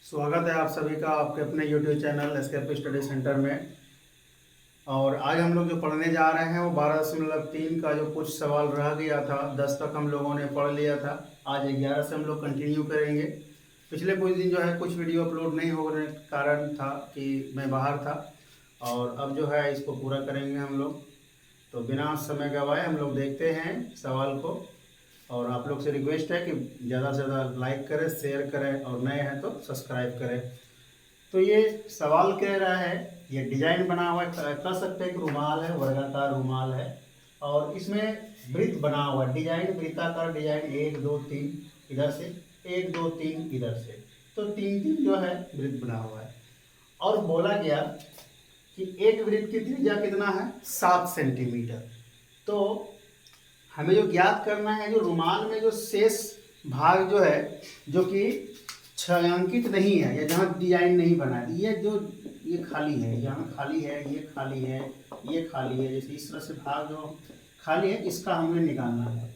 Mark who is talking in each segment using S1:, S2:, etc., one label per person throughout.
S1: स्वागत है आप सभी का आपके अपने YouTube channel escape study centre में। और आज हम लोग जो पढ़ने जा रहे हैं वो 12.3 का जो कुछ सवाल रह गया था, 10 तक हम लोगों ने पढ़ लिया था। आज 11 से हम लोग कंटिन्यू करेंगे। पिछले कुछ दिन जो है कुछ वीडियो अपलोड नहीं होने के कारण था कि मैं बाहर था, और अब जो है इसको पूरा करेंगे हम लोग। तो बिना समय गवाए हम लोग देखते हैं सवाल को। और आप लोग से रिक्वेस्ट है कि ज़्यादा से ज़्यादा लाइक करें, शेयर करें, और नए हैं तो सब्सक्राइब करें। तो ये सवाल कह रहा है, ये डिजाइन बना हुआ है, कह सकते हैं कि रुमाल है, वर्गाकार रुमाल है, और इसमें वृत्त बना हुआ है। डिजाइन वृत्ताकार डिजाइन, 1 2 3 इधर से, 1 2 3 इधर से, तो 3 3 जो है वृत्त बना हुआ है। और बोला गया कि एक वृत्त की त्रिज्या कितना है, 7 सेंटीमीटर। तो हमें जो ज्ञात करना है, जो रुमाल में जो शेष भाग जो है, जो कि छायांकित नहीं है या जहाँ डिजाइन नहीं बना है, ये खाली है, यहाँ खाली है, ये खाली है, ये खाली है, जैसे इस तरह से भाग जो खाली है इसका हमें निकालना है।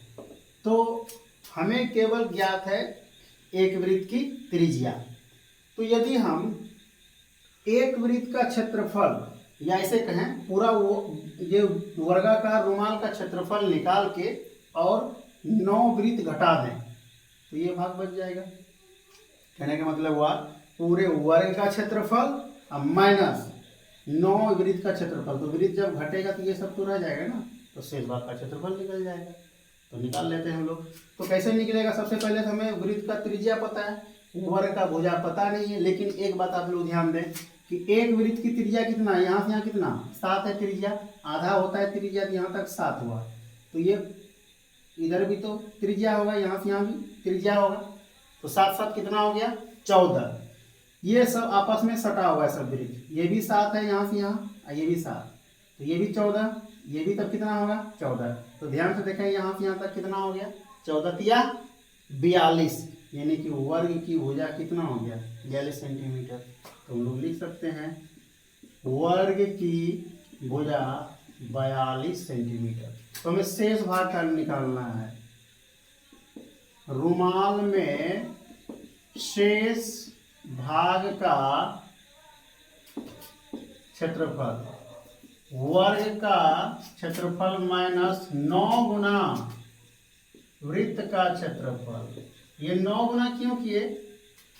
S1: तो हमें केवल ज्ञात है एक वृत्त की त्रिज्या। तो यदि हम एक वृत्त का क्षेत्रफल, या ऐसे कहें पूरा वो ये वर्गाकार रुमाल का क्षेत्रफल निकाल के और 9 वृत्त घटा दें, तो ये भाग बच जाएगा। कहने का मतलब हुआ पूरे वर्ग का क्षेत्रफल और माइनस 9 वृत्त का क्षेत्रफल। तो वृत्त जब घटेगा तो ये सब तो रह जाएगा ना, तो शेष भाग का क्षेत्रफल निकल जाएगा। तो निकाल लेते हैं हम लोग। तो कैसे निकलेगा, सबसे पहले तो हमें वृत्त का त्रिज्या पता है, वर्ग का भुजा पता नहीं है। लेकिन एक बात आप लोग ध्यान दें कि एक वृत्त की त्रिज्या कितना है, यहाँ से यहाँ कितना 7 है त्रिज्या, आधा होता है त्रिज्या, यहाँ तक 7 हुआ। तो ये इधर भी तो त्रिज्या होगा, यहाँ से यहाँ भी त्रिज्या होगा, तो 7 7 कितना हो गया 14। ये सब आपस में सटा हुआ है सब वृत्त, ये भी 7 है यहाँ से यहाँ, ये भी 7, तो ये भी 14, ये भी तब कितना होगा 14। तो ध्यान से देखें यहाँ से यहाँ तक कितना हो गया 14 तिया 42, यानी कि वर्ग की भुजा कितना हो गया 42 सेंटीमीटर। तो हम लोग लिख सकते हैं वर्ग की भुजा 42 सेंटीमीटर। तो हमें शेष भाग का निकालना है। रुमाल में शेष भाग का क्षेत्रफल, वर्ग का क्षेत्रफल माइनस 9 गुना वृत्त का क्षेत्रफल। ये 9 गुना क्यों किए,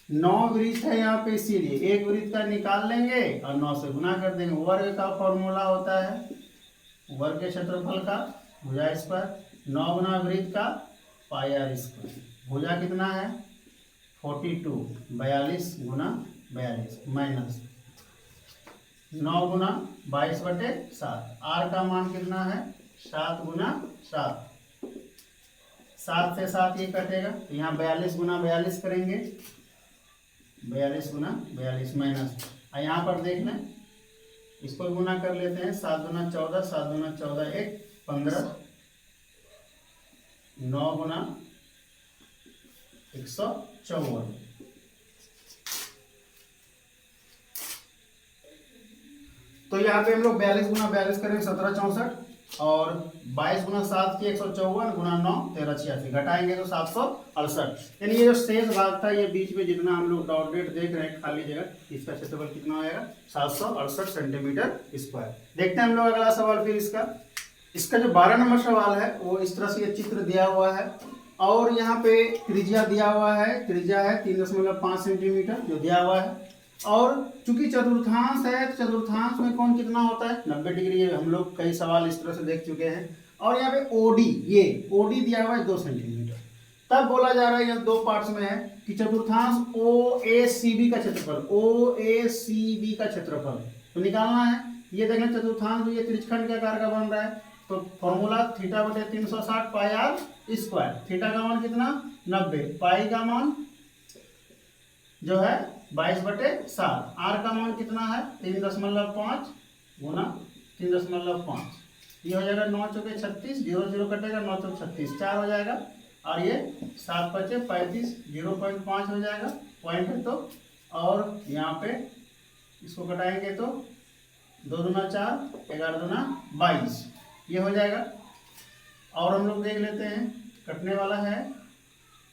S1: 9 वृत्त है यहाँ पे, इसीलिए एक वृत्त का निकाल लेंगे और 9 से गुना कर देंगे। वर्ग का फॉर्मूला होता है वर्ग के क्षेत्रफल का भुजा स्क्वायर, 9 गुना वृत्त का पाई आर स्क्वायर। भुजा कितना है 42, 42 गुना 42 माइनस 9 गुना 22/7। आर का मान कितना है 7 गुना 7, 7 से 7 ये कटेगा, तो यहाँ 42 गुना 42 करेंगे, 42 गुना 42 माइनस, और यहाँ पर देख लें इसको गुना कर लेते हैं, 7 गुना 14, 7 गुना 14 1 15, 9 गुना 154। तो यहाँ पे हम लोग 42 गुना 42 करेंगे 1764, और 22 गुना 7 की 154 गुना 9 1386, घटाएंगे तो 768। यानी ये जो शेष भाग था, ये बीच में जितना हम लोग डॉट डेट देख रहे हैं खाली जगह, इसका क्षेत्रफल कितना हो जाएगा 768 सेंटीमीटर स्क्वायर। देखते हैं हम लोग अगला सवाल। फिर इसका जो 12 नंबर सवाल है वो इस तरह से ये चित्र दिया हुआ है, और यहाँ पे त्रिज्या दिया हुआ है, त्रिज्या है 3.5 सेंटीमीटर जो दिया हुआ है। और चूंकि चतुर्थांश है, तो चतुर्थांश में कोण कितना होता है 90 डिग्री। हम लोग कई सवाल इस तरह से देख चुके हैं। और यहाँ पे ओडी, ये ओडी दिया हुआ है 2 सेंटीमीटर। तब बोला जा रहा है, यहाँ 2 पार्ट्स में है कि चतुर्थांश ओ ए सी बी का क्षेत्रफल, ओ ए सी बी का क्षेत्रफल तो निकालना है। ये देखें चतुर्थांश ये त्रिज्यखंड के आकार का बन रहा है, तो formula θ/360 pi R square. Theta का मान कितना 90, पाई का मान जो है 22/7, आर का मान कितना है 3.5 गुना 3.5, ये हो जाएगा 9 चौके 36, 0 0 कटेगा, 9 चौके 36 4 हो जाएगा, और ये 7 5 35, 0.5 हो जाएगा पॉइंट है। तो और यहाँ पे इसको कटाएंगे तो 2 दूना 4, 11 दूना 22, ये हो जाएगा। और हम लोग देख लेते हैं कटने वाला है,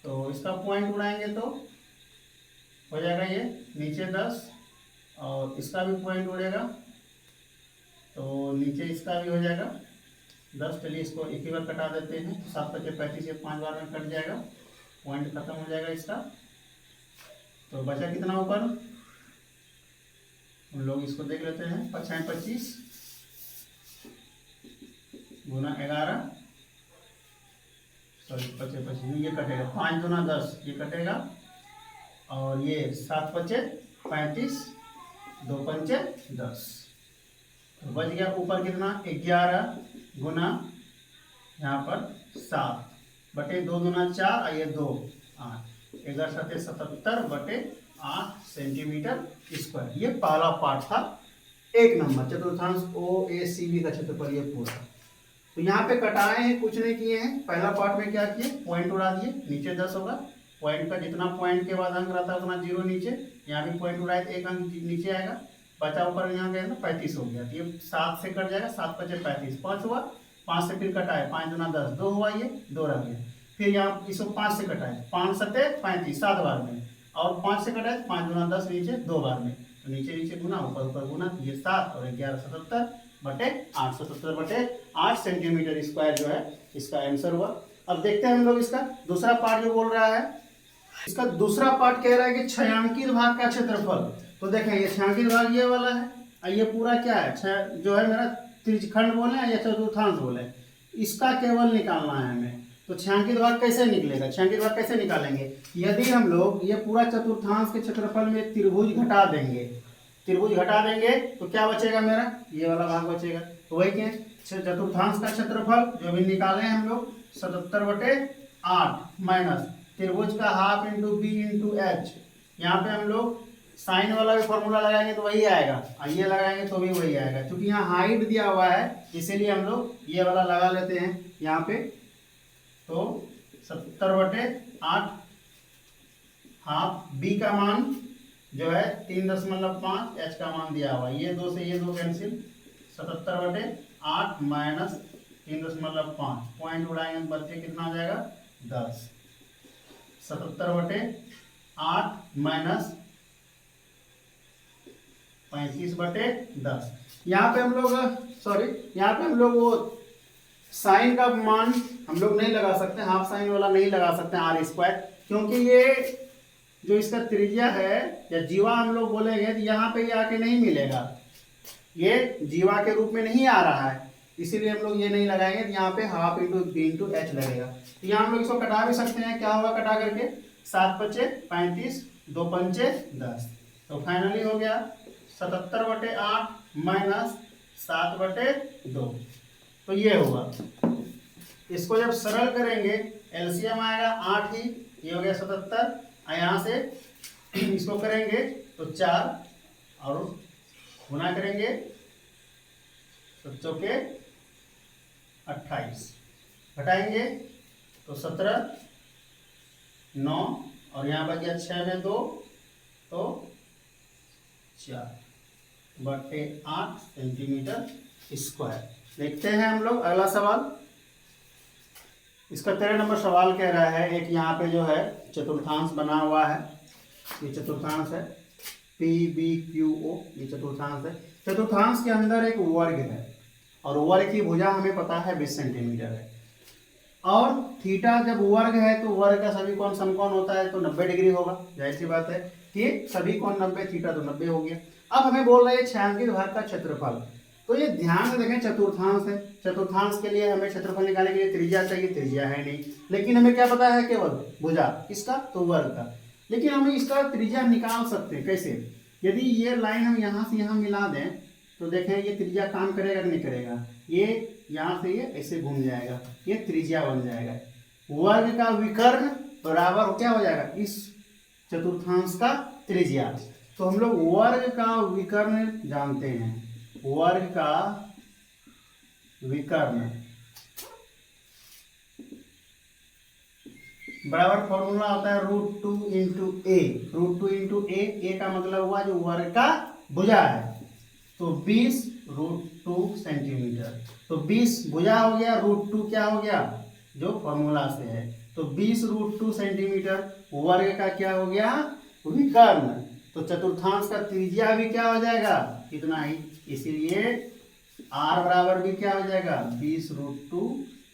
S1: तो इसका पॉइंट उड़ाएंगे तो हो जाएगा ये नीचे 10 और इसका भी पॉइंट उड़ेगा तो नीचे इसका भी हो जाएगा 10। चलिए इसको एक ही बार कटा देते हैं, 7 बचे 35 ये 5 बार में कट जाएगा, पॉइंट खत्म हो जाएगा इसका। तो बचा कितना ऊपर, हम लोग इसको देख लेते हैं। 25 गुना 11 सॉरी 25 ये कटेगा, 5 गुना 10 ये कटेगा और ये 7 बचे 35 2 पंचे 10 तो बच गया ऊपर कितना 11 गुना यहाँ पर 7 बटे 2 गुना 4 और ये 2 8 11 77 बटे 8 सेंटीमीटर स्क्वायर। ये पहला पार्ट था 1 नंबर चतुर्थांश OACB का क्षेत्रफल ये पूरा। तो यहाँ पे कटाए हैं, कुछ नहीं किए हैं। पहला पार्ट में क्या किए, पॉइंट उड़ा दिए, नीचे 10 होगा, पॉइंट का जितना पॉइंट के बाद अंक रहता है उतना 0 नीचे, यहाँ भी पॉइंट उड़ाए तो 1 अंक नीचे आएगा, बचा ऊपर यहाँ गया ना 35 हो गया। तो ये 7 से कट जाएगा, 7 बचे 35, 5 हुआ, 5 से फिर कटाए, 5 गुना 10 2 हुआ, ये 2 रह गया। फिर यहाँ इसको 5 से कटाए, 5 सत्ते 35 7 बार में, और 5 से कटाए 5 गुना 10 नीचे 2 बार में, तो नीचे नीचे गुना ऊपर ऊपर गुना, ये 7 और 11 77 बटे 870 बटे 8 सेंटीमीटर स्क्वायर जो है इसका आंसर हुआ। अब देखते हैं हम लोग इसका दूसरा पार्ट जो बोल रहा है। इसका दूसरा पार्ट कह रहा है कि छायांकित भाग का क्षेत्रफल। तो देखें ये छायांकित भाग ये वाला है और ये पूरा क्या है जो है मेरा त्रिज्यखंड बोले या चतुर्थांश बोले, इसका केवल निकालना है हमें। तो छायांकित भाग कैसे निकलेगा, छायांकित भाग कैसे निकालेंगे, यदि हम लोग ये पूरा चतुर्थांश के क्षेत्रफल में त्रिभुज घटा देंगे, त्रिभुज घटा देंगे तो क्या बचेगा मेरा, ये वाला भाग बचेगा। तो वही क्या चतुर्थांश का क्षेत्रफल जो भी निकाले हैं हम लोग 77 बटे 8 माइनस त्रिभुज का half into b into h, यहाँ पे हम लोग साइन वाला भी फॉर्मूला लगाएंगे तो वही आएगा, और ये लगाएंगे तो भी वही आएगा, क्योंकि यहाँ हाइट दिया हुआ है इसीलिए हम लोग ये वाला लगा लेते हैं यहाँ पे। तो 70 बटे 8 हाफ बी का मान जो है 3.5, एच का मान दिया हुआ, ये 2 से ये 2 कैंसिल, 77 बटे 8 माइनस 3.5 पॉइंट उड़ाएंगे बच्चे कितना हो जाएगा 10, 77 बटे 8 माइनस 35 बटे 10। यहाँ पे हम लोग यहाँ पे हम लोग वो साइन का मान हम लोग नहीं लगा सकते, हाफ साइन वाला नहीं लगा सकते r², क्योंकि ये जो इसका त्रिज्या है या जीवा हम लोग बोलेंगे तो यहाँ पे ये आके नहीं मिलेगा, ये जीवा के रूप में नहीं आ रहा है, इसीलिए हम लोग ये नहीं लगाएंगे। तो यहाँ पे half into b into h लगेगा। तो यहाँ हम लोग इसको कटा भी सकते हैं, क्या होगा कटा करके 7 बचे 35 2 पंचे 10, तो फाइनली हो गया 77 बटे 8 माइनस 7 बटे 2, तो ये होगा। इसको जब सरल करेंगे एलसीएम आएगा 8 ही, ये हो गया 77, यहाँ से इसको करेंगे तो 4 और गुना करेंगे तो चौके 28, घटाएंगे तो 17 9 और यहाँ बच गया 6 में 2 तो 4 बटे 8 सेंटीमीटर स्क्वायर। देखते हैं हम लोग अगला सवाल। इसका 13 नंबर सवाल कह रहा है, एक यहाँ पे जो है चतुर्थांश बना हुआ है, ये चतुर्थांश है PBQO, ये चतुर्थांश है। चतुर्थांश के अंदर एक वर्ग है और वर्ग की भुजा हमें पता है 20 सेंटीमीटर है, और थीटा जब वर्ग है तो वर्ग का सभी कोण समकोण होता है तो 90 डिग्री होगा, जाहिर सी बात है कि सभी कोण 90, थीटा तो 90 हो गया। अब हमें बोल रहे हैं छायांकित भाग का क्षेत्रफल। तो ये ध्यान से देखें चतुर्थांश है, चतुर्थांश के लिए हमें क्षेत्रफल निकालने के लिए त्रिज्या चाहिए, त्रिज्या है नहीं, लेकिन हमें क्या पता है केवल भुजा किसका, तो वर्ग का। लेकिन हम इसका त्रिज्या निकाल सकते हैं कैसे, यदि ये लाइन हम यहाँ से यहाँ मिला दें तो देखें ये त्रिज्या काम करेगा कि नहीं करेगा, ये यहाँ से ये ऐसे घूम जाएगा, ये त्रिज्या बन जाएगा। वर्ग का विकर्ण बराबर क्या हो जाएगा इस चतुर्थांश का त्रिज्या। तो हम लोग वर्ग का विकर्ण जानते हैं, वर्ग का विकर्ण बराबर फॉर्मूला होता है √2 इंटू ए, √2 इंटू ए का मतलब हुआ जो वर्ग का भुजा है, तो 20 √2 सेंटीमीटर, तो 20 भुजा हो गया, √2 क्या हो गया जो फॉर्मूला से है, तो 20 √2 सेंटीमीटर वर्ग का क्या हो गया विकर्ण, तो चतुर्थांश का त्रिज्या भी क्या हो जाएगा, कितना ही, इसीलिए r बराबर भी क्या हो जाएगा 20√2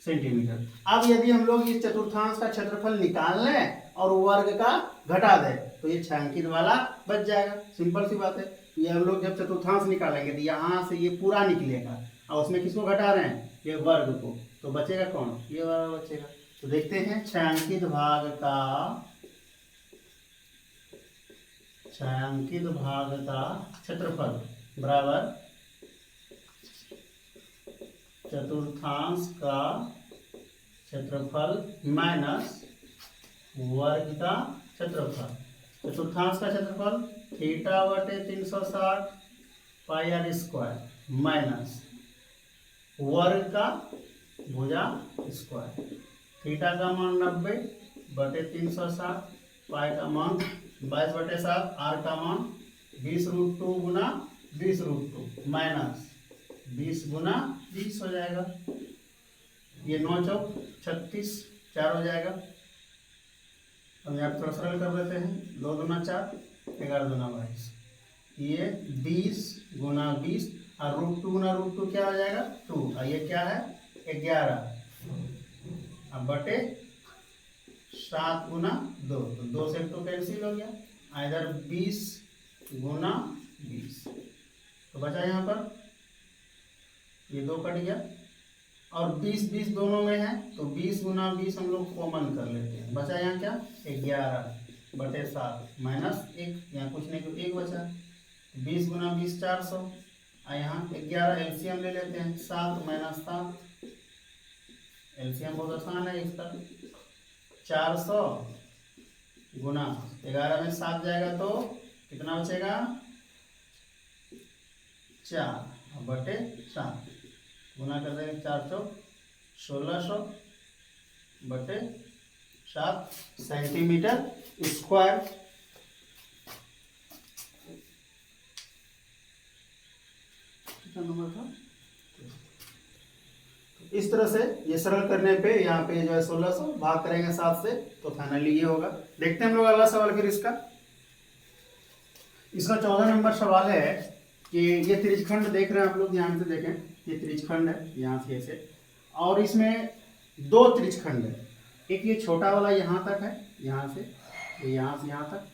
S1: सेंटीमीटर। अब यदि हम लोग इस चतुर्थांश का क्षेत्रफल निकाल लें और वर्ग का घटा दें तो ये छायांकित वाला बच जाएगा, सिंपल सी बात है। ये हम लोग जब चतुर्थांश निकालेंगे तो यहाँ से ये पूरा निकलेगा और उसमें किसको घटा रहे हैं, ये वर्ग को, तो बचेगा कौन, ये वाला बचेगा। तो देखते हैं छायांकित भाग का क्षेत्रफल बराबर चतुर्थांश का क्षेत्रफल माइनस वर्ग का क्षेत्रफल। चतुर्थांश का क्षेत्रफल थीटा बटे 360 पाई आर स्क्वायर माइनस वर्ग का भुजा स्क्वायर। थीटा का मान 90 बटे 360, पाई का मान 22/7, आर का मान 20√2 गुना 20√2 माइनस 20 गुना 20 हो जाएगा। ये 9 चौक 36, 4 हो जाएगा। अब यहाँ थोड़ा सरल कर देते हैं, 2 दूना 4, 11 दूना 22, ये 20 गुना 20 और √2 गुना √2 क्या हो जाएगा 2, और ये क्या है 11, अब बटे 7 गुना 2, तो 2 से 2 कैंसिल हो गया, इधर 20 गुना 20, तो बचा यहाँ पर ये 2 कट गया और 20 दोनों में है, तो 20 गुना 20 हम लोग कॉमन कर लेते हैं, बचा यहाँ क्या 11 बटे 7 माइनस 1, यहाँ कुछ नहीं तो 1 बचा। 20 गुना 20 400, और यहाँ 11 एलसीएम ले लेते हैं, 7 माइनस 7, एलसीएम बहुत आसान है इसका, 400 गुना 11 में 7 जाएगा तो कितना बचेगा 4 बटे 7, गुना कर देंगे 4 चौक 1600 बटे 7 सेंटीमीटर स्क्वायर। कितना नंबर था, इस तरह से ये सरल करने पे यहाँ पे जो है 1600 भाग करेंगे 7 से तो फाइनली ये होगा। देखते हैं हम लोग अगला सवाल फिर इसका 14 नंबर सवाल है कि ये त्रिज्यखंड देख रहे हैं आप लोग, ध्यान से देखें, ये त्रिज्यखंड है यहाँ से ऐसे, और इसमें 2 त्रिज्यखंड है, एक ये छोटा वाला यहाँ तक है, यहाँ से यहाँ तक,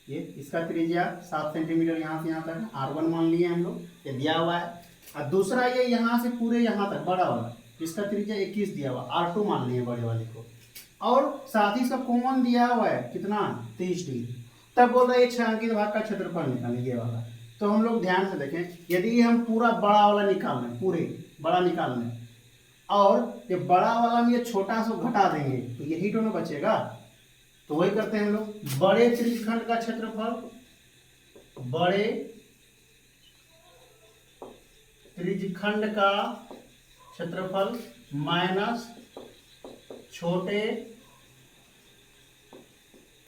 S1: ये इसका त्रिज्या 7 सेंटीमीटर यहाँ से यहाँ तक है, R1 मान लिए हम लोग, ये दिया हुआ है, और दूसरा ये यहाँ से पूरे यहाँ तक बड़ा वाला, इसका त्रिज्या 21 दिया हुआ, R2 मान लिए बड़े वाले को, और साथ ही इसका कॉमन दिया हुआ है कितना 30 डिग्री। तब बोल रहा है छायांकित भाग का क्षेत्रफल निकालें ये वाला। तो हम लोग ध्यान से देखें, यदि हम पूरा बड़ा वाला निकाल लें, पूरे बड़ा निकाल लें, और ये बड़ा वाला में ये छोटा सा घटा देंगे तो यही दोनों बचेगा। तो वही करते हैं हम लोग, बड़े त्रिज्यखंड का क्षेत्रफल, बड़े त्रिज्यखंड का क्षेत्रफल माइनस छोटे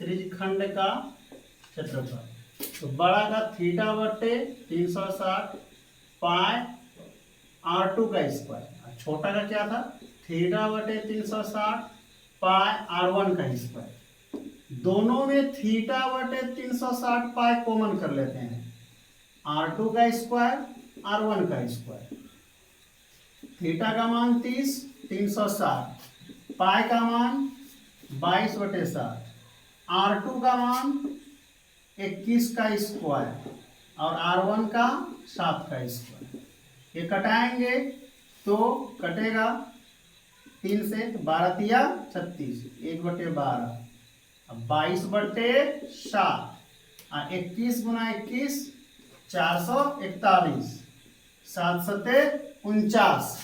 S1: त्रिज्यखंड का क्षेत्रफल। तो बड़ा का थीटा बटे 360 पाई R2 का स्क्वायर, छोटा का क्या था थीटा बटे 360 पाई R1 का स्क्वायर। दोनों में थीटा बटे 360 पाई कॉमन कर लेते हैं, R2 का स्क्वायर R1 का स्क्वायर। थीटा का मान 30, 360, पाई का मान 22/7, R2 का मान 21 का स्क्वायर और R1 का 7 का स्क्वायर। ये कटाएंगे तो कटेगा 3 से, 12 तिया 36, 1/12, 22/7, 21 गुना 21 441, 7 सत्ते 49।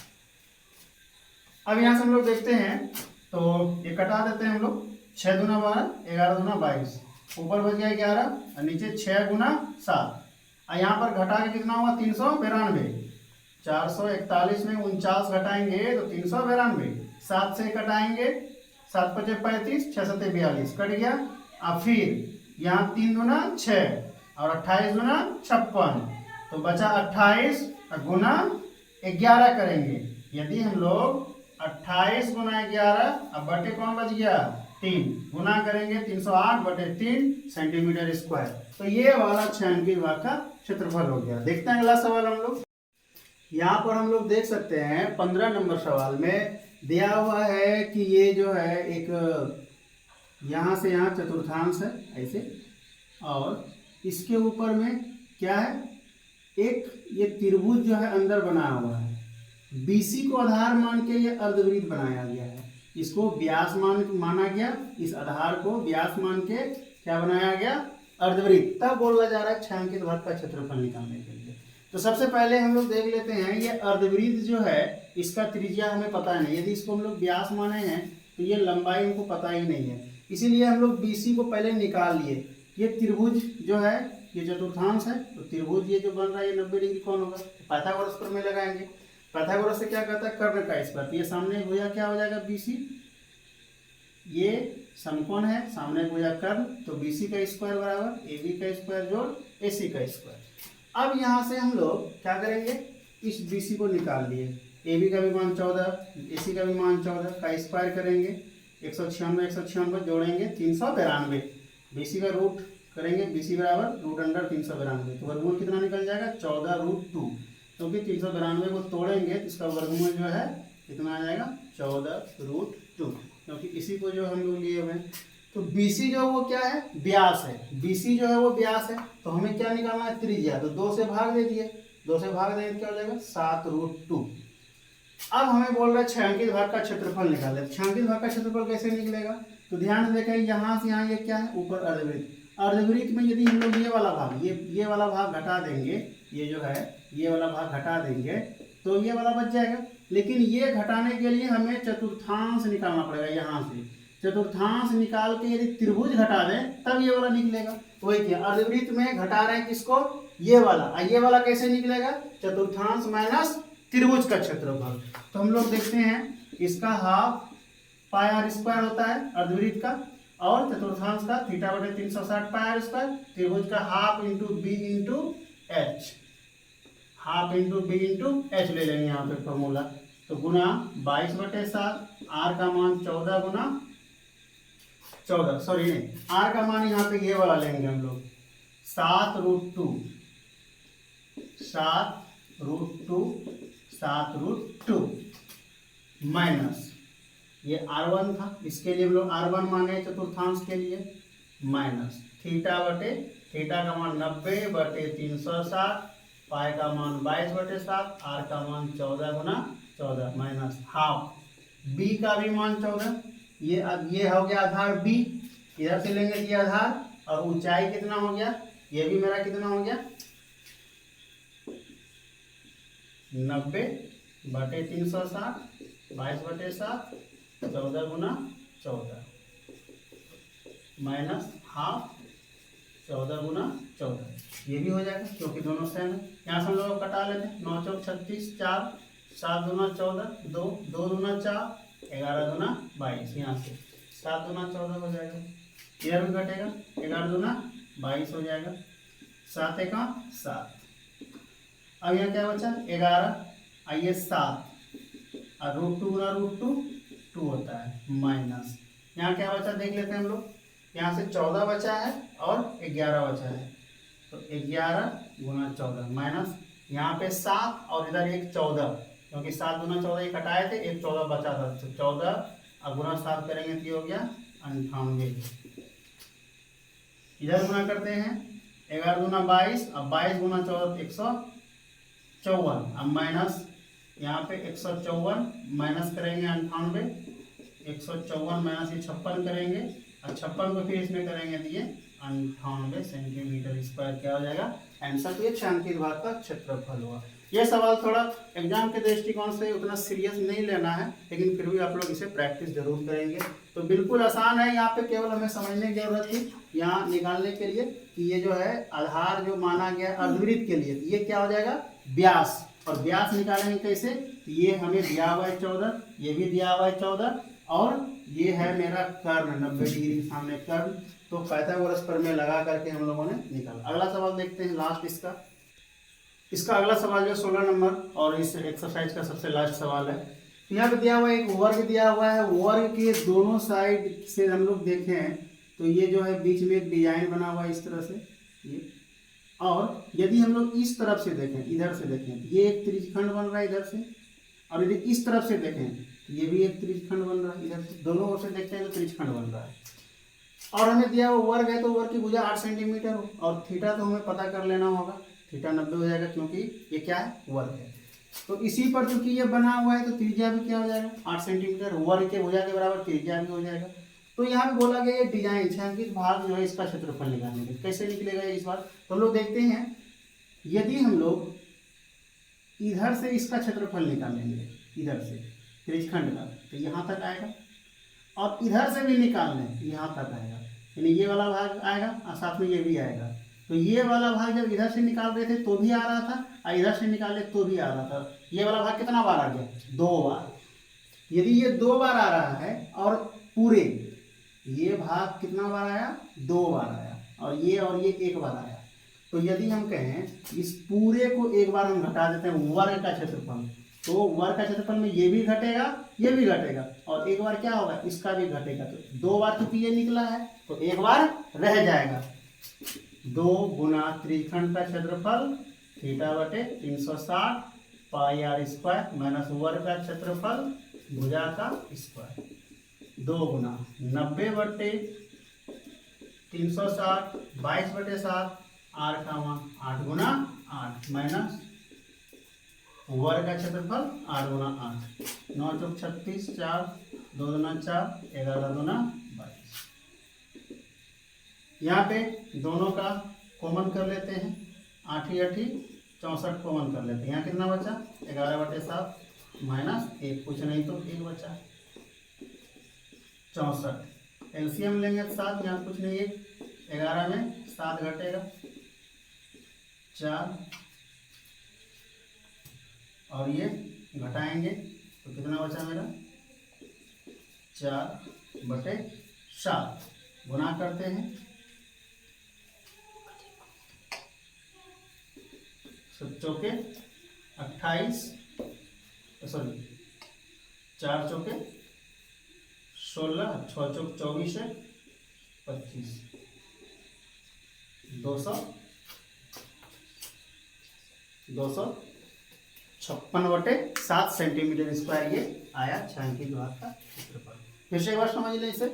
S1: अब यहाँ से हम लोग देखते हैं तो ये कटा देते हैं हम लोग, 6 दूना 12, 11 दूना 22, ऊपर बच गया 11 और नीचे 6 गुना 7, और यहाँ पर घटा के कितना हुआ 392, 441 में 49 घटाएंगे तो 392, 7 से कटाएंगे, 7 × 5 = 35, 6 × 7 = 42, कट गया। और फिर यहाँ 3 दूना 6 और 28 दूना 56, तो बचा 28 गुना 11 करेंगे। यदि हम लोग 28 गुना 11, अब बटे कौन बच गया 3 गुना करेंगे 308/3 सेंटीमीटर स्क्वायर। तो ये वाला 6 अंकीय विभाग का क्षेत्रफल हो गया। देखते हैं अगला सवाल हम लोग। यहाँ पर हम लोग देख सकते हैं 15 नंबर सवाल में दिया हुआ है कि ये जो है एक यहाँ से यहाँ चतुर्थांश है ऐसे, और इसके ऊपर में क्या है, एक ये त्रिभुज जो है अंदर बनाया हुआ है। बीसी को आधार मान के ये अर्धवृत्त बनाया गया है, इसको व्यास माना गया, इस आधार को व्यास मान के क्या बनाया गया, अर्धवृत्त। तब बोला जा रहा है 6 अंकित भाग का क्षेत्रफल निकालने के लिए। तो सबसे पहले हम लोग देख लेते हैं, ये अर्धवृत्त जो है इसका त्रिज्या हमें पता नहीं। यदि इसको हम लोग व्यास माने हैं तो ये लंबाई हमको पता ही नहीं है, इसीलिए हम लोग बीसी को पहले निकाल लिए। ये त्रिभुज जो है ये चतुर्थांश है, तो त्रिभुज ये जो बन रहा है ये 90 डिग्री कौन होगा, पाइथागोरस प्रमेय लगाएंगे। पाइथागोरस से क्या कहता है, कर्ण का स्क्वायर। ये सामने भुजा क्या हो जाएगा, बीसी। ये समकोण है, सामने भुजा कर्ण, तो बीसी का स्क्वायर बराबर एबी का स्क्वायर जोड़ एसी का स्क्वायर। अब यहाँ से हम लोग क्या करेंगे, इस बीसी को निकाल लिए, एबी का भी मान 14, एसी का भी मान 14 का स्क्वायर करेंगे, 196 जोड़ेंगे 392, बीसी का रूट करेंगे, बीसी बराबर रूट अंडर 392, तो वर्गमूल कितना निकल जाएगा 14√2, क्योंकि 392 को तोड़ेंगे तो इसका वर्गमूल जो है कितना आ जाएगा 14√2, क्योंकि इसी को जो हम लोग लिए हुए हैं। तो बीसी जो वो क्या है, व्यास है, बीसी जो है वो व्यास है, तो हमें क्या निकालना है, त्रिज्या। तो 2 से भाग दे दिए, 2 से भाग देंगे क्या हो जाएगा 7√2। अब हमें बोल रहा है 6 अंकित भाग का क्षेत्रफल निकाले। 6 अंकित भाग का क्षेत्रफल कैसे निकलेगा, तो ध्यान से देखें, यहाँ से यहाँ ये क्या है, ऊपर अर्धवृत्त। अर्धवृत्त में यदि हम लोग ये वाला भाग, ये वाला भाग घटा देंगे, ये जो है ये वाला भाग घटा देंगे तो ये वाला बच जाएगा। लेकिन ये घटाने के लिए हमें चतुर्थांश निकालना पड़ेगा। यहाँ से चतुर्थांश निकाल के यदि त्रिभुज घटा दें तब ये वाला निकलेगा। वही क्या, अर्धवृत्त में घटा रहे हैं किसको, ये वाला। ये वाला कैसे निकलेगा, चतुर्थांश माइनस त्रिभुज का क्षेत्रफल। तो हम लोग देखते हैं, इसका हाफ पाई आर स्क्वायर होता है अर्धवृत्त का, और चतुर्थांश का θ/360 पाई आर स्क्वायर, त्रिभुज का half into b into h, half into b into h ले लेंगे यहाँ पे फॉर्मूला। तो गुना 22/7, आर का मान 14 गुना 14, सॉरी नहीं, आर का मान यहाँ पे ये वाला लेंगे हम लोग 7√2, 7√2 माइनस ये R1 था, इसके लिए हम लोग R1 माने चतुर्थांश के लिए, माइनस थीटा का मान 90/360, पाई का मान 22/7, आर का मान 14 गुना 14 माइनस हाफ, बी का भी मान 14, ये हो गया आधार बी, इधर से लेंगे ये आधार, और ऊंचाई कितना हो गया, ये भी मेरा कितना हो गया 90/360, 22/7, 14 गुना 14 माइनस हाफ 14 गुना 14, ये भी हो जाएगा क्योंकि दोनों सेम है। यहाँ से हम लोग कटा लेते हैं, 9 चौक 36, 4, 7 दूना 14, 2 दूना 4, 11 दूना 22, यहाँ से 7 दूना 14 हो जाएगा, इधर भी कटेगा, 11 दूना 22 हो जाएगा, 7 एका 7। अब यहाँ क्या बचा 11, आइए 7, और √2 गुना √2 2 होता है, माइनस यहाँ क्या बचा देख लेते हैं हम लोग, यहाँ से 14 बचा है और 11 बचा है, तो 11 गुना 14 माइनस यहाँ पे 7 और इधर एक 14, क्योंकि 7 गुना 14 ये कटाए थे, एक 14 बचा था, तो 14 और गुना 7 करेंगे तो ये हो गया 98। इधर गुना करते हैं, 11 गुना 22, अब 22 गुना 14 154, अब माइनस यहाँ पे 154 माइनस करेंगे 98, 154 माइनस ये 56 करेंगे, और 56 को फिर इसमें करेंगे तो ये 98 सेंटीमीटर स्क्वायर क्या हो जाएगा आंसर। तो ये 6 अंकित भाग का क्षेत्रफल हुआ। ये सवाल थोड़ा एग्जाम के दृष्टिकोण से उतना सीरियस नहीं लेना है, लेकिन फिर भी आप लोग इसे प्रैक्टिस जरूर करेंगे। तो बिल्कुल आसान है, यहाँ पे केवल हमें समझने की जरूरत थी यहाँ निकालने के लिए कि ये जो है आधार जो माना गया अर्धवृत्त के लिए, ये क्या हो जाएगा व्यास, और व्यास निकालेंगे कैसे, तो ये हमें दिया हुआ है 14, ये भी दिया हुआ है 14, और ये है मेरा कर्ण 90 डिग्री सामने कर्ण। तो पाइथागोरस प्रमेय लगा करके हम लोगों ने निकाला। अगला सवाल देखते हैं लास्ट इसका अगला सवाल जो 16 नंबर और इस एक्सरसाइज का सबसे लास्ट सवाल है। तो यहाँ पे दिया हुआ है एक वर्ग दिया हुआ है, वर्ग के दोनों साइड से हम लोग देखें तो ये जो है बीच में एक डिजाइन बना हुआ है इस तरह से ये। और यदि हम लोग इस तरफ से देखें, इधर से देखें तो ये एक त्रिज्यखंड बन रहा है इधर से, और यदि इस तरफ से देखें तो ये भी एक त्रिज्यखंड बन रहा है इधर से, दोनों ओर से देखते हैं तो त्रिज्यखंड बन रहा है। और हमें दिया हुआ वर्ग है तो वर्ग की भुजा 8 सेंटीमीटर हो, और थीटा तो हमें पता कर लेना होगा, थीटा 90 हो जाएगा क्योंकि ये क्या है, वर्ग है। तो इसी पर चूंकि ये बना हुआ है तो त्रिज्या भी क्या हो जाएगा, 8 सेंटीमीटर, वर्ग के भुजा के बराबर त्रिज्या भी हो जाएगा। तो यहाँ पे बोला गया ये डिजाइन छायांकित भाग जो है इसका क्षेत्रफल निकालेंगे, कैसे निकलेगा इस बार, तो हम लोग देखते हैं। यदि हम लोग इधर से इसका क्षेत्रफल निकालेंगे, इधर से त्रिज्यखंड का, तो यहाँ तक आएगा, और इधर से भी निकाल लें यहाँ तक आएगा, यानी ये वाला भाग आएगा और साथ में ये भी आएगा। तो ये वाला भाग जब इधर से निकाल रहे थे तो भी आ रहा था, और इधर से निकाले तो भी आ रहा था। ये वाला भाग कितना बार आ गया, 2 बार। यदि ये 2 बार आ रहा है और पूरे ये भाग कितना बार आया, 2 बार आया, और ये 1 बार आया। तो यदि हम कहें इस पूरे को एक बार हम घटा देते हैं वर्ग का क्षेत्रफल, तो वर्ग का क्षेत्रफल में ये भी घटेगा, ये भी घटेगा, और एक बार क्या होगा, इसका भी घटेगा। तो 2 बार चूंकि ये निकला है तो 1 बार रह जाएगा। 2 गुना त्रिज्यखंड का क्षेत्रफल थीटा बटे 360 पाई r स्क्वायर माइनस वर्ग का क्षेत्रफल भुजा का स्क्वायर, 2 गुना 90 बटे 360 22 बटे 7 r का मान 8 गुना 8 माइनस वर्ग का क्षेत्रफल 8 गुना 8, 9 चौक 36, 4 2 दूना 4, 11 दूना 22। यहाँ पे दोनों का कॉमन कर लेते हैं, 8 8 64 कॉमन कर लेते हैं। यहाँ कितना बचा, 11 बटे 7 माइनस 1, कुछ नहीं तो 1 बचा, 64। एलसीएम लेंगे 7, यहाँ कुछ नहीं 1, 11 में 7 घटेगा 4, और ये घटाएंगे तो कितना बचा मेरा, 4 बटे 7, गुना करते हैं, 7 चौके 28, सॉरी 4 चौके 16, 6 चौक 24 है 25, 256 बटे 7 सेंटीमीटर स्क्वायर ये आया छायांकित भाग का क्षेत्रफल। फिर से एक बार समझ लें इसे,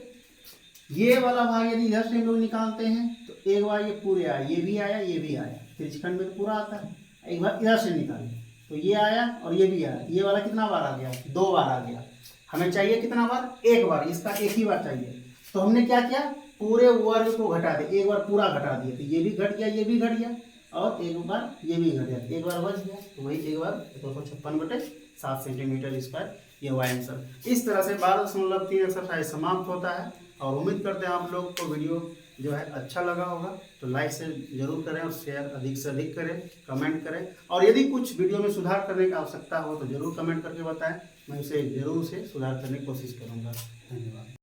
S1: ये वाला भाग यदि इधर से हम लोग निकालते हैं तो एक बार ये पूरे आया, ये भी आया, ये भी आया, त्रिज्यखंड में तो पूरा आता है। एक बार इधर से निकालें तो ये आया और ये भी आया, ये वाला कितना बार आ गया, 2 बार आ गया। हमें चाहिए कितना बार, 1 बार, इसका एक ही बार चाहिए। तो हमने क्या किया, पूरे वर्ग को घटा दे, एक बार पूरा घटा दिया, तो ये भी घट गया, ये भी घट गया, और एक बार ये भी घट गया, एक बार बच गया, तो वही एक बार 256 बटे 7 सेंटीमीटर स्क्वायर, ये हुआ आंसर। इस तरह से 12.3 एक्सरसाइज समाप्त होता है, और उम्मीद करते हैं आप लोग को वीडियो जो है अच्छा लगा होगा। तो लाइक से जरूर करें और शेयर अधिक से अधिक करें, कमेंट करें, और यदि कुछ वीडियो में सुधार करने की आवश्यकता हो तो जरूर कमेंट करके बताएं, मैं उसे जरूर से सुधार करने की कोशिश करूँगा। धन्यवाद।